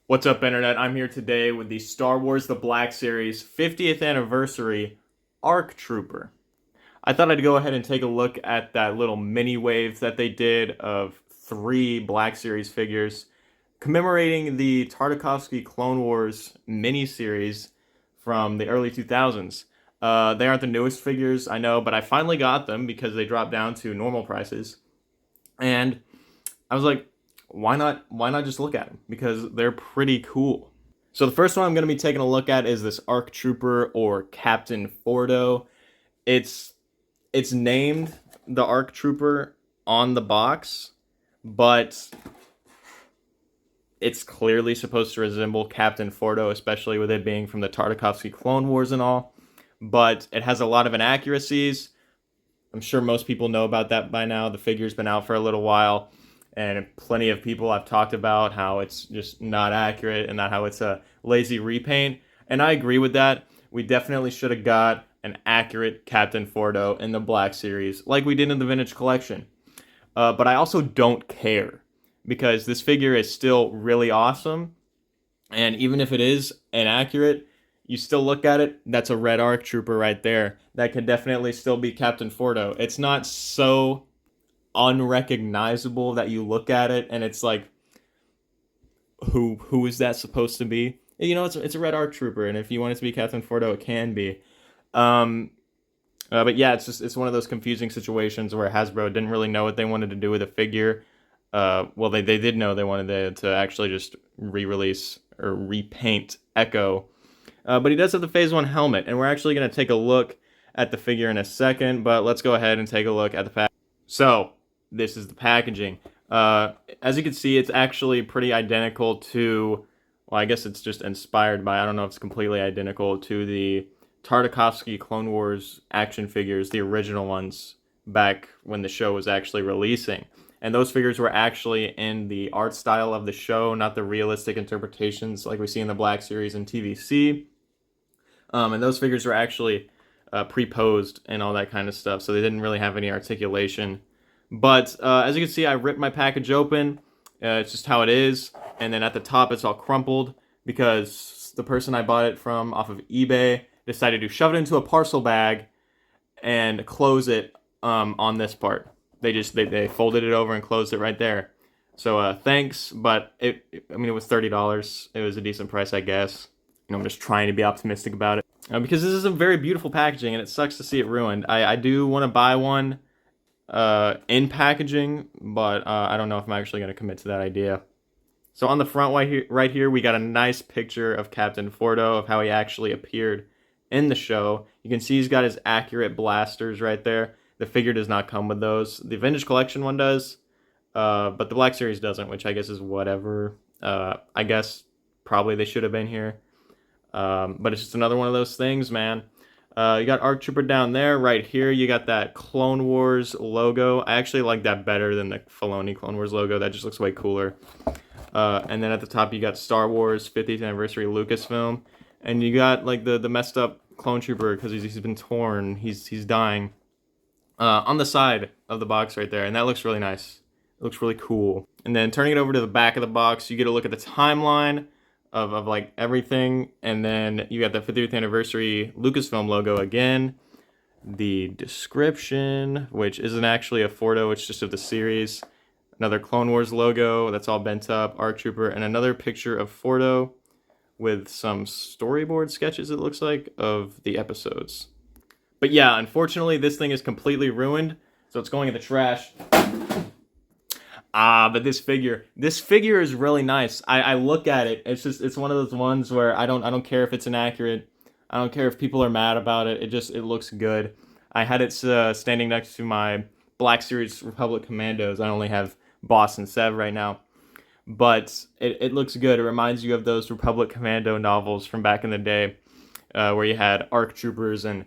What's up, Internet? I'm here today with the Star Wars The Black Series 50th Anniversary ARC Trooper. I thought I'd go ahead and take a look at that little mini wave that they did of 3 Black Series figures commemorating the Tartakovsky Clone Wars mini-series from the early 2000s. They aren't the newest figures, I know, but I finally got them because they dropped down to normal prices. And I was like, why not just look at them? Because they're pretty cool. So the first one I'm going to be taking a look at is this ARC Trooper or Captain Fordo. It's it's named the ARC Trooper on the box, but it's clearly supposed to resemble Captain Fordo, especially with it being from the Tartakovsky Clone Wars and all. But it has a lot of inaccuracies. I'm sure most people know about that by now. The figure's been out for a little while, and plenty of people have talked about how it's just not accurate and not how it's a lazy repaint. And I agree with that. We definitely should have got an accurate Captain Fordo in the Black Series, like we did in the Vintage Collection. But I also don't care because this figure is still really awesome. And even if it is inaccurate, you still look at it, that's a red ARC Trooper right there. That could definitely still be Captain Fordo. It's not so unrecognizable that you look at it and it's like, who is that supposed to be? You know, it's a red ARC Trooper, and if you want it to be Captain Fordo, it can be. Um, but yeah, it's one of those confusing situations where Hasbro didn't really know what they wanted to do with the figure. Well, they did know they wanted to actually just re-release or repaint Echo. But he does have the Phase 1 helmet, and we're actually going to take a look at the figure in a second, but let's go ahead and take a look at the pack. So, this is the packaging. As you can see, it's actually pretty identical to, well, I guess it's just inspired by, I don't know if it's completely identical to the Tartakovsky Clone Wars action figures, the original ones, back when the show was actually releasing. And those figures were actually in the art style of the show, not the realistic interpretations like we see in the Black Series and TVC. And those figures were actually pre-posed and all that kind of stuff, so they didn't really have any articulation. But as you can see, I ripped my package open. It's just how it is. And then at the top, it's all crumpled because the person I bought it from off of eBay decided to shove it into a parcel bag and close it on this part. They folded it over and closed it right there. So thanks, but it was $30. It was a decent price, I guess. I'm just trying to be optimistic about it because this is a very beautiful packaging and it sucks to see it ruined. I do want to buy one in packaging, but I don't know if I'm actually going to commit to that idea. So on the front right here, we got a nice picture of Captain Fordo, of how he actually appeared in the show. You can see he's got his accurate blasters right there. The figure does not come with those. The Vintage Collection one does, but the Black Series doesn't, which I guess is whatever. I guess probably they should have been here. But it's just another one of those things, man. You got ARC Trooper down there. Right here, you got that Clone Wars logo. I actually like that better than the Filoni Clone Wars logo. That just looks way cooler. And then at the top, you got Star Wars 50th Anniversary Lucasfilm. And you got like the messed up Clone Trooper because he's been torn. He's dying. On the side of the box right there. And that looks really nice. It looks really cool. And then turning it over to the back of the box, you get a look at the timeline of like everything, and then you got the 50th anniversary Lucasfilm logo again, the description, which isn't actually a Fordo, it's just of the series, another Clone Wars logo that's all bent up, ARC Trooper, and another picture of Fordo with some storyboard sketches, it looks like, of the episodes. But yeah, unfortunately, this thing is completely ruined, so it's going in the trash. But this figure is really nice. I look at it. It's one of those ones where I don't care if it's inaccurate. I don't care if people are mad about it. It looks good. I had it standing next to my Black Series Republic Commandos. I only have Boss and Sev right now, but it looks good. It reminds you of those Republic Commando novels from back in the day, where you had ARC Troopers and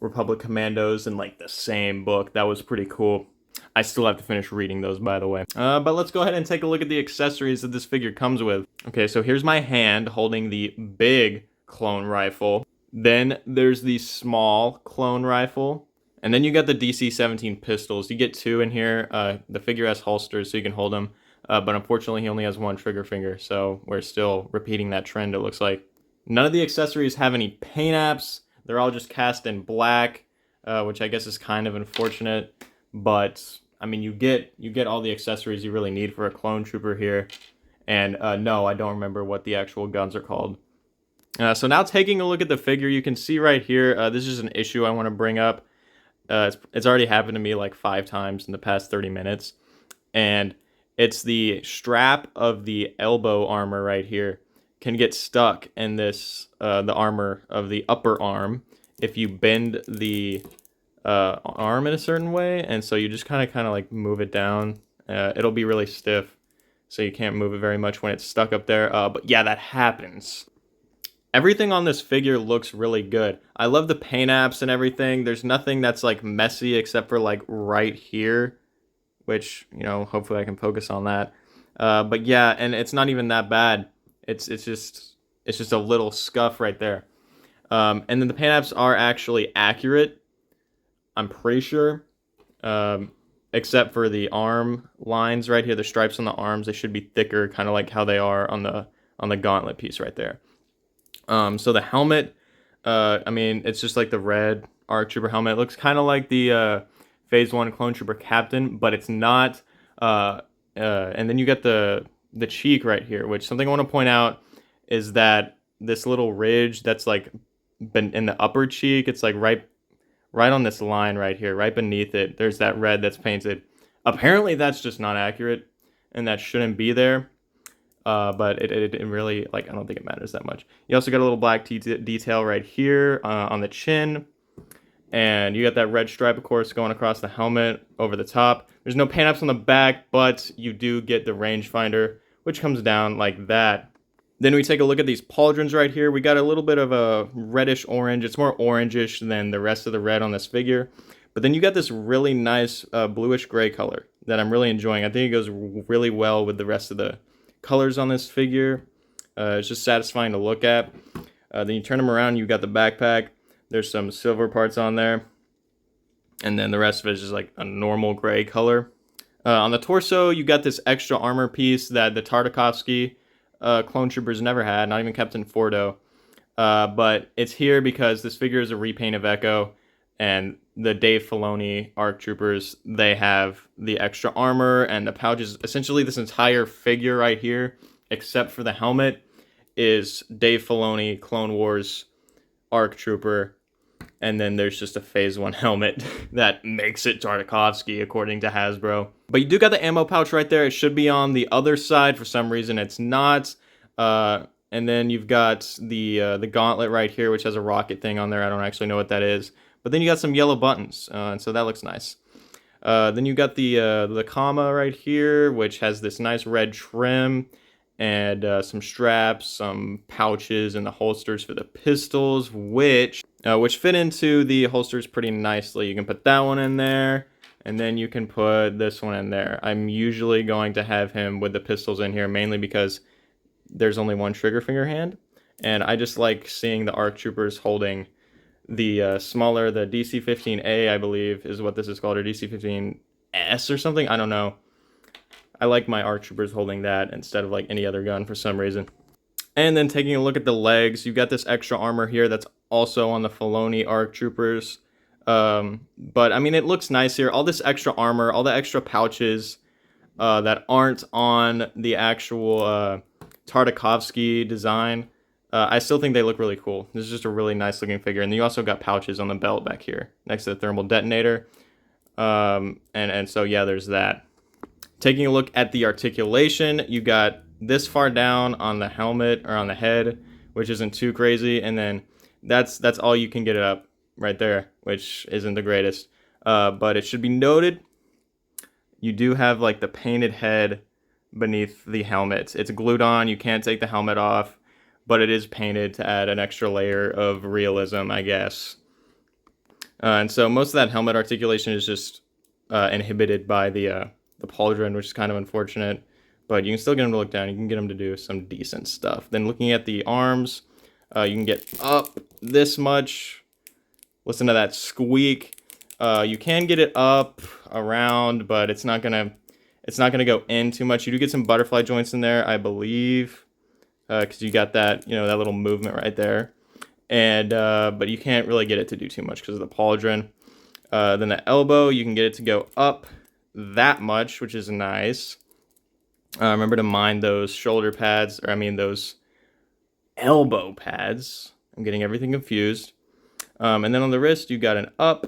Republic Commandos in like the same book. That was pretty cool. I still have to finish reading those, by the way. But let's go ahead and take a look at the accessories that this figure comes with. Okay, so here's my hand holding the big clone rifle. Then there's the small clone rifle. And then you got the DC-17 pistols. You get 2 in here. The figure has holsters, so you can hold them but unfortunately he only has one trigger finger, so we're still repeating that trend, it looks like. None of the accessories have any paint apps. They're all just cast in black, which I guess is kind of unfortunate, but I mean, you get all the accessories you really need for a clone trooper here. And no, I don't remember what the actual guns are called. So now taking a look at the figure, you can see right here, this is an issue I want to bring up. It's already happened to me like 5 times in the past 30 minutes. And it's the strap of the elbow armor right here can get stuck in this, the armor of the upper arm if you bend the arm in a certain way. And so you just kind of like move it down. It'll be really stiff, so you can't move it very much when it's stuck up there. But yeah, that happens. Everything on this figure looks really good. I love the paint apps and everything. There's nothing that's like messy except for like right here, which, you know, hopefully I can focus on that. But yeah, and it's not even that bad. It's just a little scuff right there. And then the paint apps are actually accurate, I'm pretty sure. Except for the arm lines right here, the stripes on the arms, they should be thicker, kind of like how they are on the gauntlet piece right there. So the helmet, I mean, it's just like the red ARC Trooper helmet. It looks kind of like the Phase 1 Clone Trooper Captain, but it's not. And then you get the cheek right here, which something I want to point out is that this little ridge that's like been in the upper cheek, it's like right on this line right here, right beneath it, there's that red that's painted. Apparently that's just not accurate, and that shouldn't be there. But it really, like, I don't think it matters that much. You also got a little black detail right here on the chin. And you got that red stripe, of course, going across the helmet over the top. There's no paint apps on the back, but you do get the rangefinder, which comes down like that. Then we take a look at these pauldrons right here. We got a little bit of a reddish orange. It's more orangish than the rest of the red on this figure. But then you got this really nice bluish gray color that I'm really enjoying. I think it goes really well with the rest of the colors on this figure. It's just satisfying to look at. Then you turn them around, you got the backpack. There's some silver parts on there. And then the rest of it is just like a normal gray color. On the torso, you got this extra armor piece that the Tartakovsky clone troopers never had, not even Captain Fordo. But it's here because this figure is a repaint of Echo, and the Dave Filoni ARC troopers, they have the extra armor and the pouches. Essentially, this entire figure right here, except for the helmet, is Dave Filoni Clone Wars ARC trooper. And then there's just a Phase 1 helmet that makes it Tartakovsky, according to Hasbro. But you do got the ammo pouch right there. It should be on the other side. For some reason, it's not. And then you've got the gauntlet right here, which has a rocket thing on there. I don't actually know what that is. But then you got some yellow buttons, and so that looks nice. Then you got the comma right here, which has this nice red trim, and some straps, some pouches, and the holsters for the pistols, which fit into the holsters pretty nicely. You can put that one in there, and then you can put this one in there. I'm usually going to have him with the pistols in here, mainly because there's only one trigger finger hand, and I just like seeing the ARC troopers holding the smaller, the DC-15A, I believe, is what this is called, or DC-15S or something. I don't know. I like my ARC troopers holding that instead of like any other gun for some reason. And then taking a look at the legs, you got this extra armor here that's also on the Filoni ARC troopers. But I mean, it looks nice here. All this extra armor, all the extra pouches that aren't on the actual Tartakovsky design. I still think they look really cool. This is just a really nice looking figure. And then you also got pouches on the belt back here next to the thermal detonator. And so, yeah, there's that. Taking a look at the articulation, you got this far down on the helmet or on the head, which isn't too crazy. And then that's all you can get it up right there, which isn't the greatest. But it should be noted, you do have like the painted head beneath the helmet. It's glued on. You can't take the helmet off, but it is painted to add an extra layer of realism, I guess. And so most of that helmet articulation is just inhibited by the pauldron, which is kind of unfortunate. But you can still get them to look down. You can get them to do some decent stuff. Then looking at the arms, you can get up this much. Listen to that squeak. You can get it up around, but it's not gonna It's not going to go in too much. You do get some butterfly joints in there, I believe, because you got that, that little movement right there. And but you can't really get it to do too much because of the pauldron. Then the elbow, you can get it to go up that much, which is nice. Remember to mind those shoulder pads, or I mean those elbow pads. I'm getting everything confused. And then on the wrist, you got an up,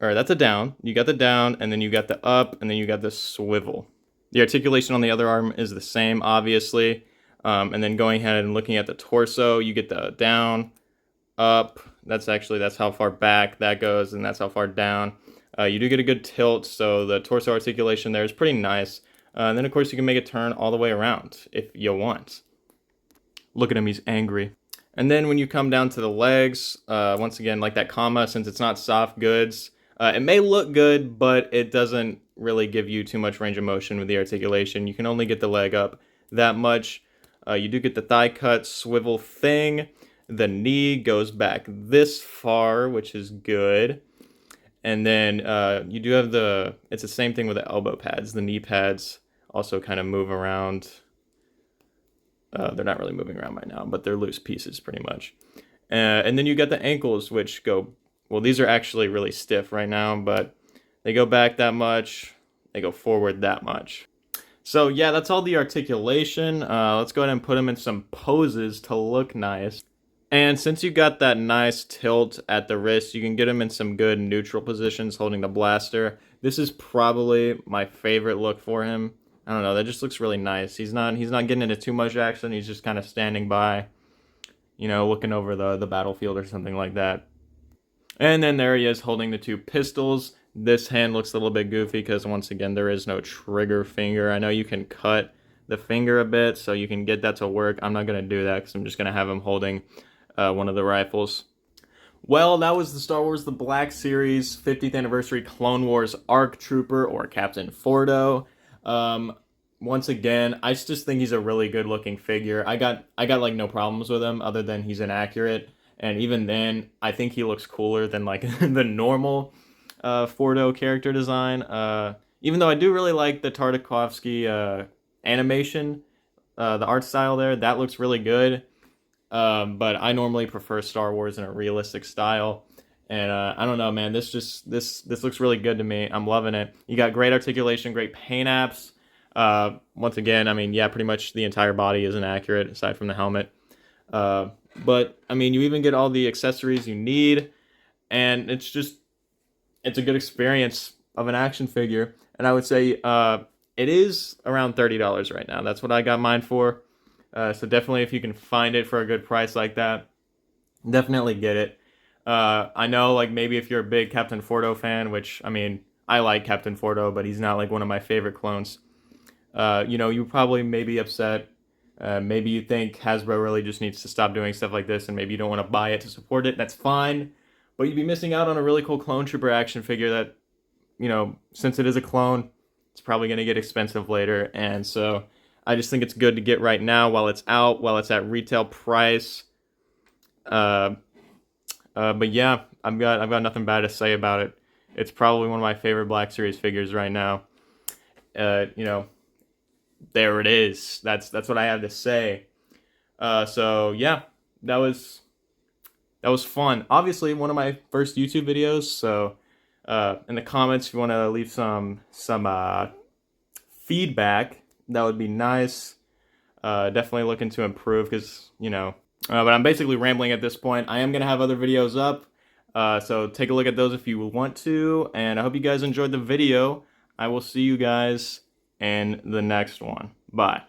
or that's a down. You got the down, and then you got the up, and then you got the swivel. The articulation on the other arm is the same, obviously. And then going ahead and looking at the torso, you get the down, up. That's how far back that goes, and that's how far down. You do get a good tilt, so the torso articulation there is pretty nice. And then, of course, you can make it turn all the way around if you want. Look at him, he's angry. And then when you come down to the legs, once again, like that comma, since it's not soft goods, it may look good, but it doesn't really give you too much range of motion with the articulation. You can only get the leg up that much. You do get the thigh cut swivel thing. The knee goes back this far, which is good. And then you do have it's the same thing with the elbow pads. The knee pads also kind of move around. They're not really moving around right now, but they're loose pieces pretty much. And then you got the ankles, which go, well, these are actually really stiff right now, but they go back that much. They go forward that much. So yeah, that's all the articulation. Let's go ahead and put them in some poses to look nice. And since you got that nice tilt at the wrist, you can get him in some good neutral positions holding the blaster. This is probably my favorite look for him. I don't know, that just looks really nice. He's not getting into too much action. He's just kind of standing by, looking over the battlefield or something like that. And then there he is holding the two pistols. This hand looks a little bit goofy because, once again, there is no trigger finger. I know you can cut the finger a bit so you can get that to work. I'm not going to do that because I'm just going to have him holding one of the rifles. Well, that was the Star Wars The Black Series 50th Anniversary Clone Wars ARC Trooper, or Captain Fordo. Once again, I just think he's a really good looking figure. I got like no problems with him other than he's inaccurate. And even then, I think he looks cooler than like the normal Fordo character design. Even though I do really like the Tartakovsky animation, the art style there, that looks really good. But I normally prefer Star Wars in a realistic style. And I don't know, man, this looks really good to me. I'm loving it. You got great articulation, great paint apps. Once again, I mean, yeah, pretty much the entire body is inaccurate aside from the helmet. But I mean, you even get all the accessories you need, and it's a good experience of an action figure. And I would say it is around $30 right now. That's what I got mine for. So definitely, if you can find it for a good price like that, definitely get it. I know, like, maybe if you're a big Captain Fordo fan, which, I mean, I like Captain Fordo, but he's not, like, one of my favorite clones. You probably may be upset. Maybe you think Hasbro really just needs to stop doing stuff like this, and maybe you don't want to buy it to support it. That's fine. But you'd be missing out on a really cool Clone Trooper action figure that, since it is a clone, it's probably going to get expensive later. And so I just think it's good to get right now while it's out, while it's at retail price. But yeah, I've got nothing bad to say about it. It's probably one of my favorite Black Series figures right now. There it is. That's what I have to say. So yeah, that was fun. Obviously, one of my first YouTube videos. So in the comments, if you want to leave some feedback, that would be nice. Definitely looking to improve because but I'm basically rambling at this point. I am gonna have other videos up. So take a look at those if you want to. And I hope you guys enjoyed the video. I will see you guys in the next one. Bye.